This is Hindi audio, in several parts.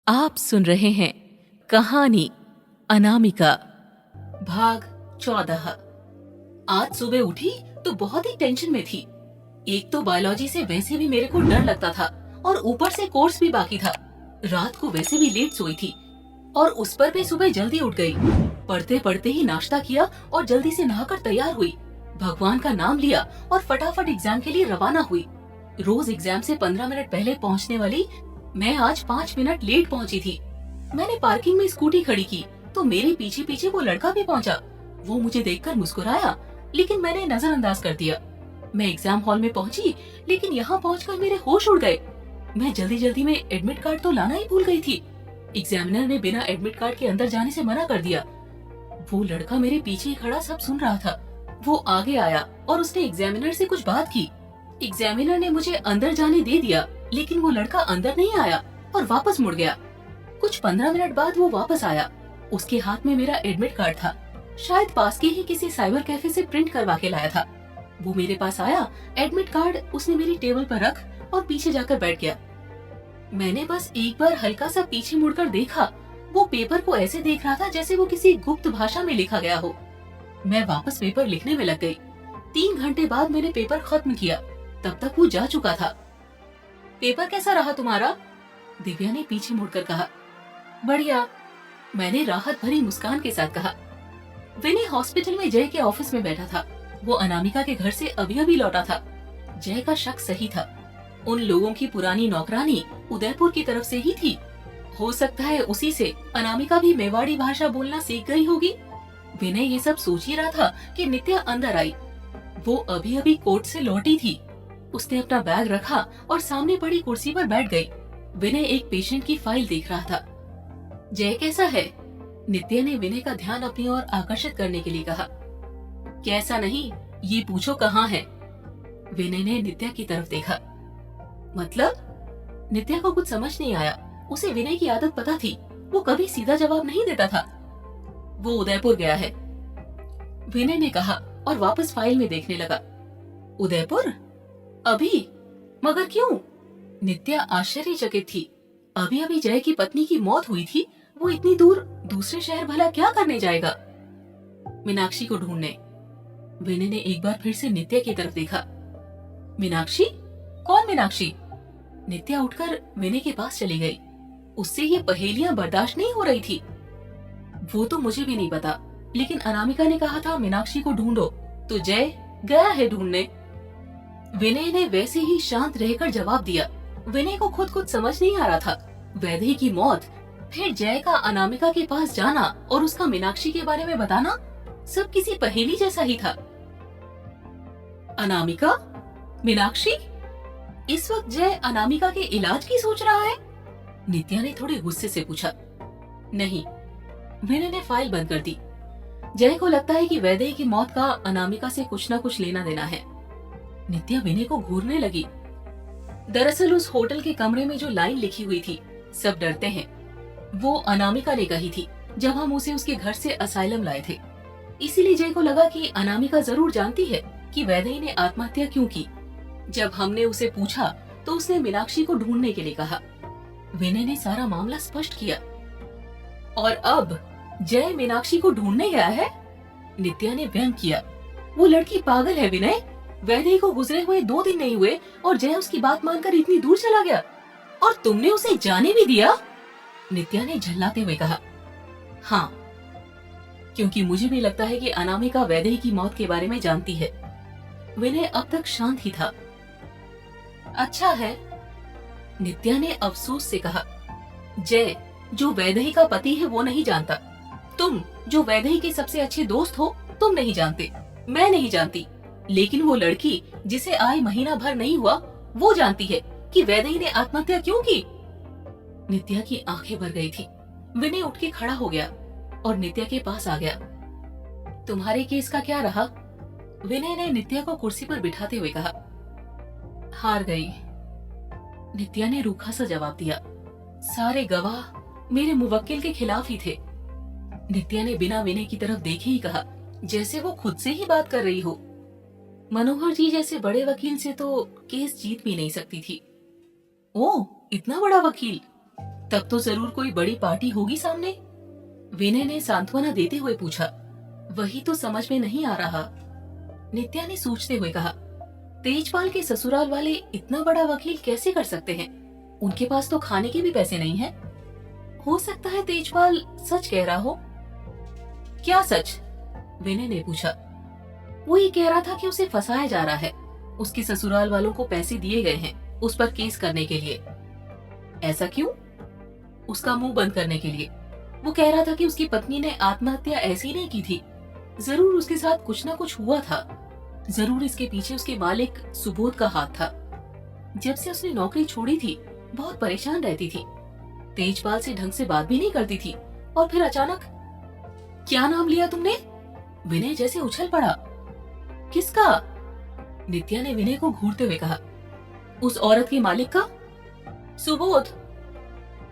आप सुन रहे हैं कहानी अनामिका भाग 14। आज सुबह उठी तो बहुत ही टेंशन में थी। एक तो बायोलॉजी से वैसे भी मेरे को डर लगता था और ऊपर से कोर्स भी बाकी था। रात को वैसे भी लेट सोई थी और उस पर भी सुबह जल्दी उठ गई। पढ़ते पढ़ते ही नाश्ता किया और जल्दी से नहाकर तैयार हुई। भगवान का नाम लिया और फटाफट एग्जाम के लिए रवाना हुई। रोज एग्जाम से 15 मिनट पहले पहुंचने वाली मैं आज 5 मिनट लेट पहुंची थी। मैंने पार्किंग में स्कूटी खड़ी की तो मेरे पीछे पीछे वो लड़का भी पहुंचा। वो मुझे देखकर मुस्कुराया लेकिन मैंने नजरअंदाज कर दिया। मैं एग्जाम हॉल में पहुंची लेकिन यहाँ पहुंचकर मेरे होश उड़ गए। मैं जल्दी जल्दी में एडमिट कार्ड तो लाना ही भूल गई थी। एग्जामिनर ने बिना एडमिट कार्ड के अंदर जाने से मना कर दिया। वो लड़का मेरे पीछे खड़ा सब सुन रहा था। वो आगे आया और उसने एग्जामिनर से कुछ बात की। एग्जामिनर ने मुझे अंदर जाने दे दिया लेकिन वो लड़का अंदर नहीं आया और वापस मुड़ गया। कुछ 15 मिनट बाद वो वापस आया। उसके हाथ में मेरा एडमिट कार्ड था। शायद पास के ही किसी साइबर कैफे से प्रिंट करवा के लाया था। वो मेरे पास आया, एडमिट कार्ड उसने मेरी टेबल पर रख और पीछे जाकर बैठ गया। मैंने बस एक बार हल्का सा पीछे मुड़कर देखा। वो पेपर को ऐसे देख रहा था जैसे वो किसी गुप्त भाषा में लिखा गया हो। मैं वापस पेपर लिखने में लग गई। 3 घंटे बाद मैंने पेपर खत्म किया। तब तक वो जा चुका था। पेपर कैसा रहा तुम्हारा? दिव्या ने पीछे मुड़कर कहा। बढ़िया, मैंने राहत भरी मुस्कान के साथ कहा। विनय हॉस्पिटल में जय के ऑफिस में बैठा था। वो अनामिका के घर से अभी अभी लौटा था। जय का शक सही था। उन लोगों की पुरानी नौकरानी उदयपुर की तरफ से ही थी। हो सकता है उसी से अनामिका भी मेवाड़ी भाषा बोलना सीख गई होगी। विनय ये सब सोच ही रहा था कि नित्या अंदर आई। वो अभी अभी कोर्ट से लौटी थी। उसने अपना बैग रखा और सामने पड़ी कुर्सी पर बैठ गई। विनय एक पेशेंट की फाइल देख रहा था। जय कैसा है? नित्या ने विनय का ध्यान अपनी ओर आकर्षित करने के लिए कहा। कैसा नहीं, ये पूछो कहाँ है? विनय ने नित्या की तरफ देखा। मतलब? नित्या को कुछ समझ नहीं आया। उसे विनय की आदत पता थी। वो कभी सीधा जवाब नहीं देता था। वो उदयपुर गया है, विनय ने कहा और वापस फाइल में देखने लगा। उदयपुर? अभी? मगर क्यों? नित्या आश्चर्यचकित थी। अभी अभी जय की पत्नी की मौत हुई थी। वो इतनी दूर दूसरे शहर भला क्या करने जाएगा? मीनाक्षी को ढूंढने। विनय ने एक बार फिर से नित्या की तरफ देखा। मीनाक्षी? कौन मीनाक्षी? नित्या उठकर विनय के पास चली गई। उससे ये पहेलियां बर्दाश्त नहीं हो रही थी। वो तो मुझे भी नहीं पता, लेकिन अनामिका ने कहा था मीनाक्षी को ढूंढो, तो जय गया है ढूंढने। विनय ने वैसे ही शांत रहकर जवाब दिया। विनय को खुद कुछ समझ नहीं आ रहा था। वैदेही की मौत, फिर जय का अनामिका के पास जाना और उसका मीनाक्षी के बारे में बताना, सब किसी पहेली जैसा ही था। अनामिका? मीनाक्षी? इस वक्त जय अनामिका के इलाज की सोच रहा है? नित्या ने थोड़े गुस्से से पूछा। नहीं। विनय ने फाइल बंद कर दी। जय को लगता है कि वैदेही की मौत का अनामिका से कुछ न कुछ लेना देना है। नित्या विनय को घूरने लगी। दरअसल उस होटल के कमरे में जो लाइन लिखी हुई थी, सब डरते हैं, वो अनामिका ने कही थी जब हम उसे उसके घर से असाइलम लाए थे। इसीलिए जय को लगा कि अनामिका जरूर जानती है कि वैदेही ने आत्महत्या क्यों की। जब हमने उसे पूछा तो उसने मीनाक्षी को ढूंढने के लिए कहा। विनय ने सारा मामला स्पष्ट किया। और अब जय मीनाक्षी को ढूंढने गया है? नित्या ने व्यंग किया। वो लड़की पागल है विनय। वैदेही को गुजरे हुए 2 दिन नहीं हुए और जय उसकी बात मानकर इतनी दूर चला गया, और तुमने उसे जाने भी दिया? नित्या ने झल्लाते हुए कहा। हाँ, क्योंकि मुझे भी लगता है कि अनामिका वैदेही की मौत के बारे में जानती है। विनय अब तक शांत ही था। अच्छा है, नित्या ने अफसोस से कहा। जय जो वैदेही का पति है वो नहीं जानता। तुम जो वैदेही के सबसे अच्छे दोस्त हो, तुम नहीं जानते, मैं नहीं जानती, लेकिन वो लड़की जिसे आए महीना भर नहीं हुआ, वो जानती है कि वैदेही ने आत्महत्या क्यों की। नित्या की आंखें भर गई थी। विनय उठ के खड़ा हो गया और नित्या के पास आ गया। तुम्हारे केस का क्या रहा? विनय ने नित्या को कुर्सी पर बिठाते हुए कहा। हार गई, नित्या ने रूखा सा जवाब दिया। सारे गवाह मेरे मुवक्किल के खिलाफ ही थे। नित्या ने बिना विनय की तरफ देखे ही कहा, जैसे वो खुद से ही बात कर रही हो। मनोहर जी जैसे बड़े वकील से तो केस जीत भी नहीं सकती थी। ओह, इतना बड़ा वकील? तब तो जरूर कोई बड़ी पार्टी होगी सामने। विनय ने सांत्वना देते हुए पूछा। वही तो समझ में नहीं आ रहा, नित्या ने सोचते हुए कहा। तेजपाल के ससुराल वाले इतना बड़ा वकील कैसे कर सकते हैं? उनके पास तो खाने के भी पैसे नहीं हैं। हो सकता है तेजपाल सच कह रहा हो। क्या सच? विनय ने पूछा। वो ये कह रहा था कि उसे फंसाया जा रहा है। उसके ससुराल वालों को पैसे दिए गए हैं उस पर केस करने के लिए। ऐसा क्यों? उसका मुंह बंद करने के लिए। वो कह रहा था कि उसकी पत्नी ने आत्महत्या ऐसी नहीं की थी, जरूर उसके साथ कुछ ना कुछ हुआ था। जरूर इसके पीछे उसके मालिक सुबोध का हाथ था। जब से उसने नौकरी छोड़ी थी बहुत परेशान रहती थी, तेजपाल से ढंग से बात भी नहीं करती थी, और फिर अचानक। क्या नाम लिया तुमने? विनय जैसे उछल पड़ा। किसका? नित्या ने विनय को घूरते हुए कहा। उस औरत के मालिक का, सुबोध।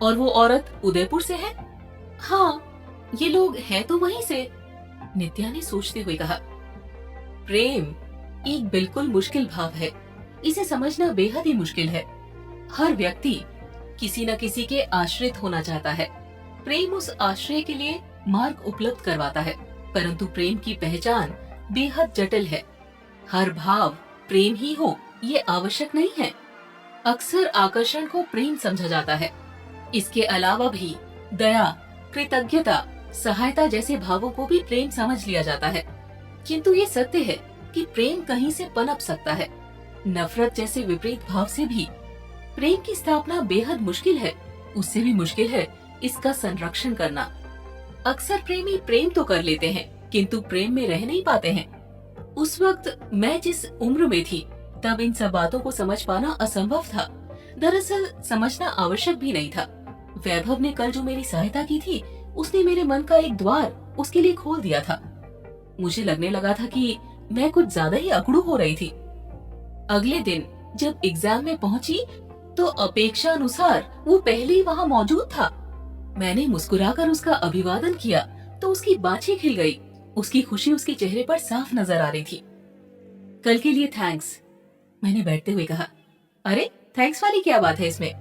और वो औरत उदयपुर से है? हाँ, ये लोग हैं तो वहीं से, नित्या ने सोचते हुए कहा। प्रेम एक बिल्कुल मुश्किल भाव है। इसे समझना बेहद ही मुश्किल है। हर व्यक्ति किसी न किसी के आश्रित होना चाहता है। प्रेम उस आश्रय के लिए मार्ग उपलब्ध करवाता है, परंतु प्रेम की पहचान बेहद जटिल है। हर भाव प्रेम ही हो ये आवश्यक नहीं है। अक्सर आकर्षण को प्रेम समझा जाता है। इसके अलावा भी दया, कृतज्ञता, सहायता जैसे भावों को भी प्रेम समझ लिया जाता है। किंतु ये सत्य है कि प्रेम कहीं से पनप सकता है। नफरत जैसे विपरीत भाव से भी प्रेम की स्थापना बेहद मुश्किल है। उससे भी मुश्किल है इसका संरक्षण करना। अक्सर प्रेमी प्रेम तो कर लेते हैं, किंतु प्रेम में रह नहीं पाते हैं। उस वक्त मैं जिस उम्र में थी तब इन सब बातों को समझ पाना असंभव था। दरअसल समझना आवश्यक भी नहीं था। वैभव ने कल जो मेरी सहायता की थी, उसने मेरे मन का एक द्वार उसके लिए खोल दिया था। मुझे लगने लगा था कि मैं कुछ ज्यादा ही अकड़ू हो रही थी। अगले दिन जब एग्जाम में पहुंची तो अपेक्षा अनुसार वो पहले ही वहाँ मौजूद था। मैंने मुस्कुराकर उसका अभिवादन किया तो उसकी बाछी खिल गई। उसकी खुशी उसके चेहरे पर साफ नजर आ रही थी। कल के लिए थैंक्स, मैंने बैठते हुए कहा। अरे थैंक्स वाली क्या बात है इसमें?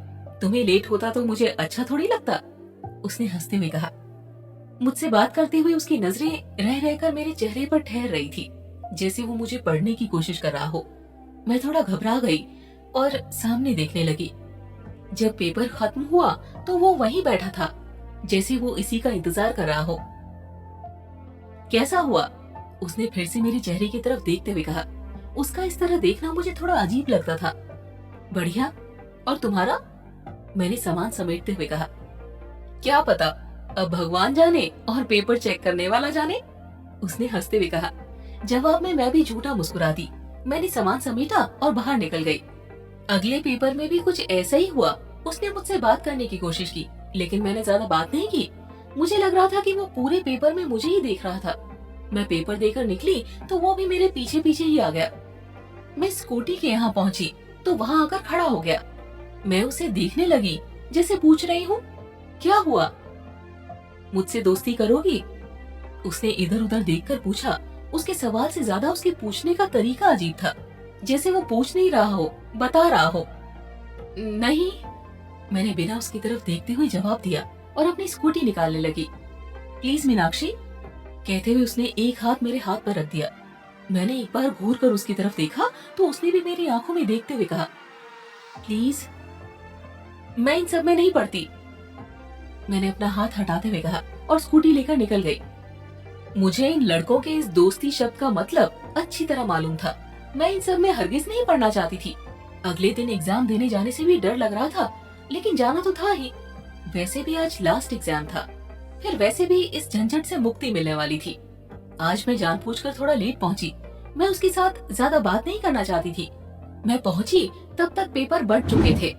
तुम्हें लेट होता तो मुझे अच्छा थोड़ी लगता, उसने हंसते हुए कहा। मुझसे बात करते हुए उसकी नजरें रह रहकर मेरे चेहरे पर ठहर रही थी, जैसे वो मुझे पढ़ने की कोशिश कर रहा हो। मैं थोड़ा घबरा गई और सामने देखने लगी। जब पेपर खत्म हुआ तो वो वहीं बैठा था, जैसे वो इसी का इंतजार कर रहा हो। कैसा हुआ? उसने फिर से मेरे चेहरे की तरफ देखते हुए कहा। उसका इस तरह देखना मुझे थोड़ा अजीब लगता था। बढ़िया, और तुम्हारा? मैंने सामान समेटते हुए कहा। क्या पता, अब भगवान जाने और पेपर चेक करने वाला जाने, उसने हंसते हुए कहा। जवाब में मैं भी झूठा मुस्कुरा दी। मैंने सामान समेटा और बाहर निकल गई। अगले पेपर में भी कुछ ऐसा ही हुआ। उसने मुझसे बात करने की कोशिश की, लेकिन मैंने ज्यादा बात नहीं की। मुझे लग रहा था कि वो पूरे पेपर में मुझे ही देख रहा था। मैं पेपर देकर निकली तो वो भी मेरे पीछे पीछे ही आ गया। मैं स्कूटी के यहाँ पहुंची तो वहाँ आकर खड़ा हो गया। मैं उसे देखने लगी, जैसे पूछ रही हूँ, क्या हुआ? मुझसे दोस्ती करोगी? उसने इधर उधर देखकर पूछा। उसके सवाल से ज्यादा उसके पूछने का तरीका अजीब था, जैसे वो पूछ नहीं रहा हो, बता रहा हो। नहीं, मैंने बिना उसकी तरफ देखते हुए जवाब दिया और अपनी स्कूटी निकालने लगी। प्लीज मीनाक्षी, कहते हुए उसने एक हाथ मेरे हाथ पर रख दिया। मैंने एक बार घूर कर उसकी तरफ देखा तो उसने भी मेरी आंखों में देखते हुए कहा, प्लीज। मैं इन सब में नहीं पड़ती, मैंने अपना हाथ हटाते हुए कहा और स्कूटी लेकर निकल गई। मुझे इन लड़कों के इस दोस्ती शब्द का मतलब अच्छी तरह मालूम था। मैं इन सब में हरगिज नहीं पढ़ना चाहती थी। अगले दिन एग्जाम देने जाने से भी डर लग रहा था, लेकिन जाना तो था ही। वैसे भी आज लास्ट एग्जाम था, फिर वैसे भी इस झंझट से मुक्ति मिलने वाली थी। आज मैं जानबूझकर थोड़ा लेट पहुंची। मैं उसके साथ ज्यादा बात नहीं करना चाहती थी। मैं पहुंची तब तक पेपर बढ़ चुके थे।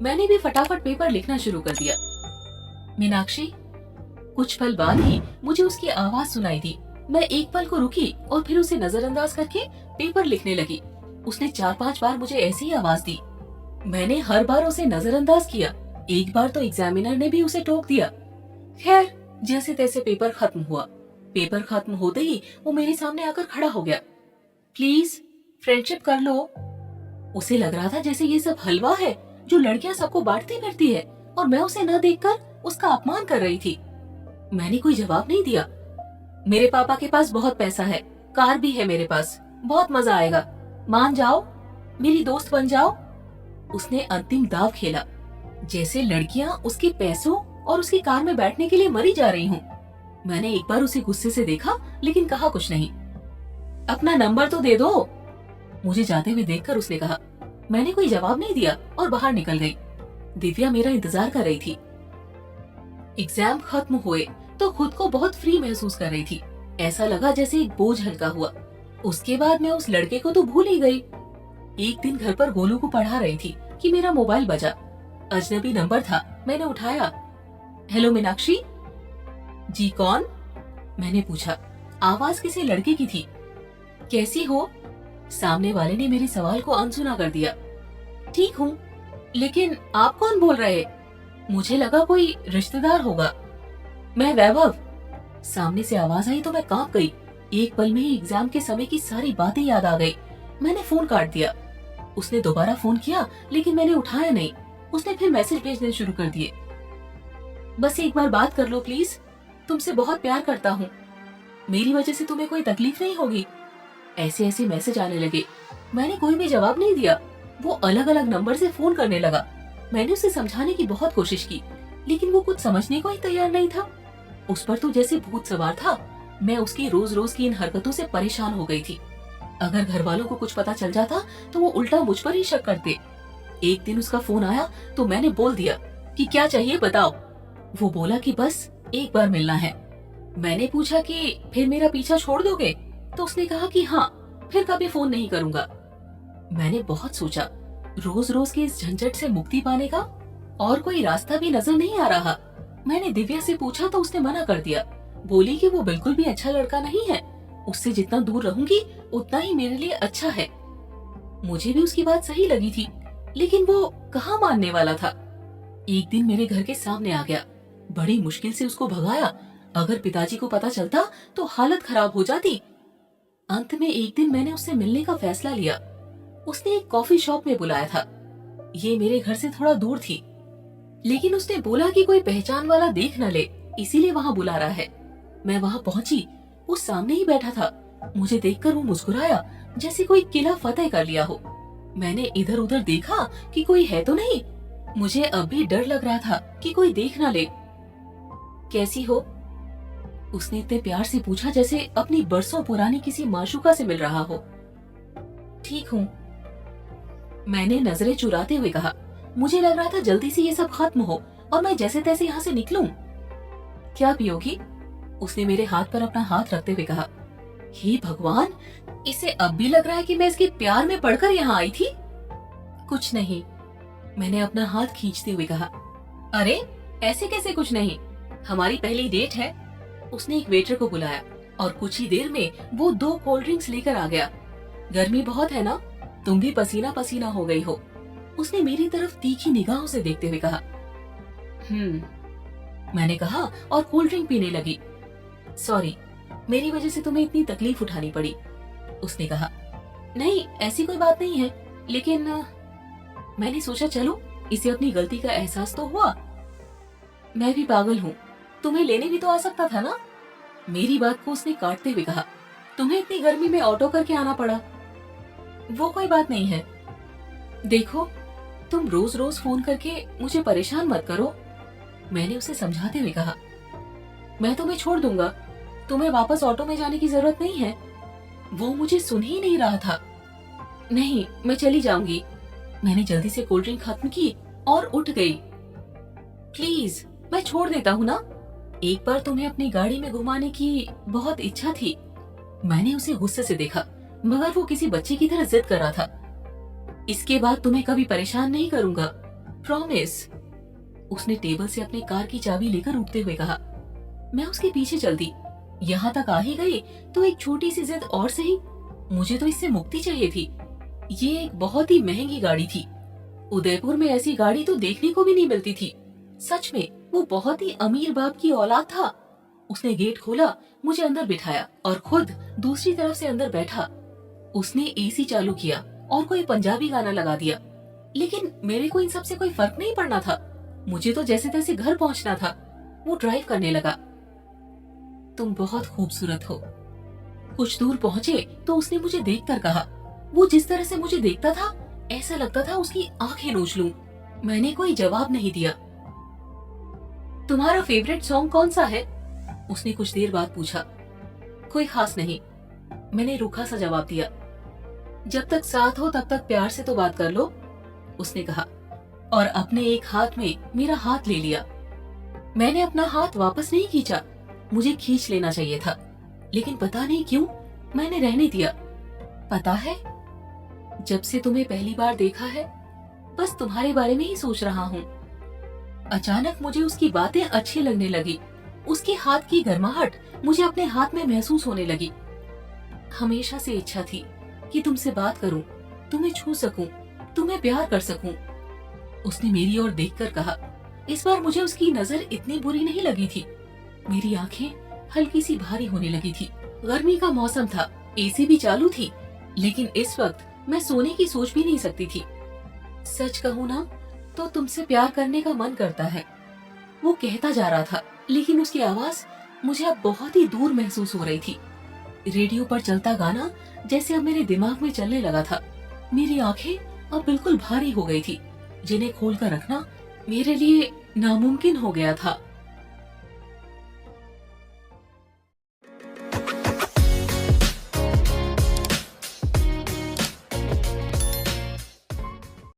मैंने भी फटाफट पेपर लिखना शुरू कर दिया। मीनाक्षी, कुछ पल बाद ही मुझे उसकी आवाज सुनाई दी। मैं एक पल को रुकी और फिर उसे नजरअंदाज करके पेपर लिखने लगी। उसने 4-5 बार मुझे ऐसी ही आवाज दी। मैंने हर बार उसे नजरअंदाज किया। एक बार तो एग्जामिनर ने भी उसे टोक दिया। खैर, जैसे तैसे पेपर खत्म हुआ। पेपर खत्म होते ही वो मेरे सामने आकर खड़ा हो गया। प्लीज फ्रेंडशिप कर लो। उसे लग रहा था जैसे ये सब हलवा है जो लड़कियां सबको बांटती फिरती है, और मैं उसे न देखकर उसका अपमान कर रही थी। मैंने कोई जवाब नहीं दिया। मेरे पापा के पास बहुत पैसा है, कार भी है मेरे पास, बहुत मजा आएगा, मान जाओ, मेरी दोस्त बन जाओ। उसने अंतिम दाव खेला, जैसे लड़कियां उसके पैसों और उसकी कार में बैठने के लिए मरी जा रही हूँ। मैंने एक बार उसे गुस्से से देखा, लेकिन कहा कुछ नहीं। अपना नंबर तो दे दो, मुझे जाते हुए देखकर उसने कहा। मैंने कोई जवाब नहीं दिया और बाहर निकल गई। दिव्या मेरा इंतजार कर रही थी। एग्जाम खत्म हुए तो खुद को बहुत फ्री महसूस कर रही थी। ऐसा लगा जैसे एक बोझ हल्का हुआ। उसके बाद मैं उस लड़के को तो भूल ही गई। एक दिन घर पर गोलू को पढ़ा रही थी कि मेरा मोबाइल बजा। अजनबी नंबर था, मैंने उठाया। हेलो मीनाक्षी। जी कौन? मैंने पूछा। आवाज किसी लड़के की थी। कैसी हो? सामने वाले ने मेरे सवाल को अनसुना कर दिया। ठीक हूँ, लेकिन आप कौन बोल रहे? मुझे लगा कोई रिश्तेदार होगा। मैं वैभव। सामने से आवाज आई तो मैं कांप गई। एक पल में ही एग्जाम के समय की सारी बातें याद आ गई। मैंने फोन काट दिया। उसने दोबारा फोन किया, लेकिन मैंने उठाया नहीं। उसने फिर मैसेज भेजने शुरू कर दिए। बस एक बार बात कर लो प्लीज, तुमसे बहुत प्यार करता हूँ, मेरी वजह से तुम्हें कोई तकलीफ नहीं होगी। ऐसे ऐसे मैसेज आने लगे। मैंने कोई भी जवाब नहीं दिया। वो अलग अलग नंबर से फोन करने लगा। मैंने उसे समझाने की बहुत कोशिश की, लेकिन वो कुछ समझने को ही तैयार नहीं था। उस पर तो जैसे भूत सवार था। मैं उसकी रोज रोज की इन हरकतों से परेशान हो गई थी। अगर घर वालों को कुछ पता चल जाता तो वो उल्टा मुझ पर ही शक करते। एक दिन उसका फोन आया तो मैंने बोल दिया कि क्या चाहिए बताओ। वो बोला कि बस एक बार मिलना है। मैंने पूछा कि फिर मेरा पीछा छोड़ दोगे? तो उसने कहा कि हाँ, फिर कभी फोन नहीं करूंगा। मैंने बहुत सोचा, रोज रोज के इस झंझट से मुक्ति पाने का और कोई रास्ता भी नजर नहीं आ रहा। मैंने दिव्या से पूछा तो उसने मना कर दिया। बोली कि वो बिल्कुल भी अच्छा लड़का नहीं है, उससे जितना दूर रहूंगी उतना ही मेरे लिए अच्छा है। मुझे भी उसकी बात सही लगी थी, लेकिन वो कहाँ मानने वाला था। एक दिन मेरे घर के सामने आ गया। बड़ी मुश्किल से उसको भगाया। अगर पिताजी को पता चलता तो हालत खराब हो जाती। अंत में एक दिन मैंने उससे मिलने का फैसला लिया। उसने एक कॉफी शॉप में बुलाया था। ये मेरे घर से थोड़ा दूर थी, लेकिन उसने बोला कि कोई पहचान वाला देख न ले, इसीलिए वहाँ बुला रहा है। मैं वहाँ पहुंची। वो सामने ही बैठा था। मुझे देखकर वो मुस्कुराया, जैसे कोई किला फतेह कर लिया हो। मैंने इधर उधर देखा कि कोई है तो नहीं। मुझे अब भी डर लग रहा था कि कोई देख ना ले। कैसी हो? उसने इतने प्यार से पूछा जैसे अपनी बरसों पुरानी किसी माशूका से मिल रहा हो। ठीक हूँ, मैंने नजरें चुराते हुए कहा। मुझे लग रहा था जल्दी से ये सब खत्म हो और मैं जैसे तैसे यहाँ से निकलूं। क्या पियोगी? उसने मेरे हाथ पर अपना हाथ रखते हुए कहा। हे भगवान, इसे अब भी लग रहा है कि मैं इसके प्यार में पड़कर यहाँ आई थी। कुछ नहीं, मैंने अपना हाथ खींचते हुए कहा। अरे ऐसे कैसे कुछ नहीं, हमारी पहली डेट है। उसने एक वेटर को बुलाया और कुछ ही देर में वो 2 कोल्ड ड्रिंक्स लेकर आ गया। गर्मी बहुत है ना, तुम भी पसीना पसीना हो गई हो। उसने मेरी तरफ तीखी निगाहों से देखते हुए कहा। मैंने कहा और कोल्ड ड्रिंक पीने लगी। सॉरी, मेरी वजह से तुम्हें इतनी तकलीफ उठानी पड़ी। उसने कहा। नहीं, ऐसी कोई बात नहीं है, लेकिन मैंने सोचा चलो, इसे अपनी गलती का एहसास तो हुआ। मैं भी पागल हूँ, तुम्हें लेने भी तो आ सकता था ना। मेरी बात को उसने काटते हुए कहा। तुम्हें इतनी गर्मी में ऑटो करके आना पड़ा। वो कोई बात नहीं है। देखो, तुम रोज रोज फोन करके मुझे परेशान मत करो। मैंने उसे समझाते हुए कहा। मैं तुम्हें छोड़ दूंगा, तुम्हें वापस ऑटो में जाने की जरूरत नहीं है। वो मुझे सुन ही नहीं रहा था। नहीं, मैं चली जाऊंगी। मैंने जल्दी से कोल्ड ड्रिंक खत्म की और उठ गई। प्लीज, मैं छोड़ देता हूँ ना। एक बार तुम्हें अपनी गाड़ी में घुमाने की बहुत इच्छा थी। मैंने उसे गुस्से से देखा, मगर वो किसी बच्चे की तरह जिद कर रहा था। इसके बाद तुम्हें कभी परेशान नहीं करूंगा, प्रॉमिस। उसने टेबल से अपनी कार की चाबी लेकर उठते हुए कहा। मैं उसके पीछे चलती। यहाँ तक आ ही गई तो एक छोटी सी जिद और सही, मुझे तो इससे मुक्ति चाहिए थी। ये एक बहुत ही महंगी गाड़ी थी। उदयपुर में ऐसी गाड़ी तो देखने को भी नहीं मिलती थी। सच में वो बहुत ही अमीर बाप की औलाद था। उसने गेट खोला, मुझे अंदर बिठाया और खुद दूसरी तरफ से अंदर बैठा। उसने एसी चालू किया और कोई पंजाबी गाना लगा दिया, लेकिन मेरे को इन सब से कोई फर्क नहीं पड़ना था। मुझे तो जैसे तैसे घर पहुंचना था। वो ड्राइव करने लगा। तुम बहुत खूबसूरत हो। कुछ दूर पहुंचे तो उसने मुझे देखकर कहा। वो जिस तरह से मुझे देखता था ऐसा लगता था उसकी आंखें नोच लूं। मैंने कोई जवाब नहीं दिया। तुम्हारा फेवरेट सॉन्ग कौन सा है? उसने कुछ देर बाद पूछा। कोई खास नहीं, मैंने रूखा सा जवाब दिया। जब तक साथ हो तब तक प्यार से तो बात कर लो, उसने कहा और अपने एक हाथ में मेरा हाथ ले लिया। मैंने अपना हाथ वापस नहीं खींचा, मुझे खींच लेना चाहिए था, लेकिन पता नहीं क्यों मैंने रहने दिया। पता है, जब से तुम्हें पहली बार देखा है बस तुम्हारे बारे में ही सोच रहा हूँ। अचानक मुझे उसकी बातें अच्छी लगने लगी। उसके हाथ की गर्माहट मुझे अपने हाथ में महसूस होने लगी। हमेशा से इच्छा थी कि तुमसे बात करूं, तुम्हें छू सकूं, तुम्हें प्यार कर सकूं, उसने मेरी ओर देखकर कहा। इस बार मुझे उसकी नजर इतनी बुरी नहीं लगी थी। मेरी आंखें हल्की सी भारी होने लगी थी। गर्मी का मौसम था, एसी भी चालू थी, लेकिन इस वक्त मैं सोने की सोच भी नहीं सकती थी। सच कहूँ ना तो तुमसे प्यार करने का मन करता है, वो कहता जा रहा था, लेकिन उसकी आवाज मुझे अब बहुत ही दूर महसूस हो रही थी। रेडियो पर चलता गाना जैसे अब मेरे दिमाग में चलने लगा था। मेरी आंखें अब बिल्कुल भारी हो गई थी, जिन्हें खोलकर रखना मेरे लिए नामुमकिन हो गया था।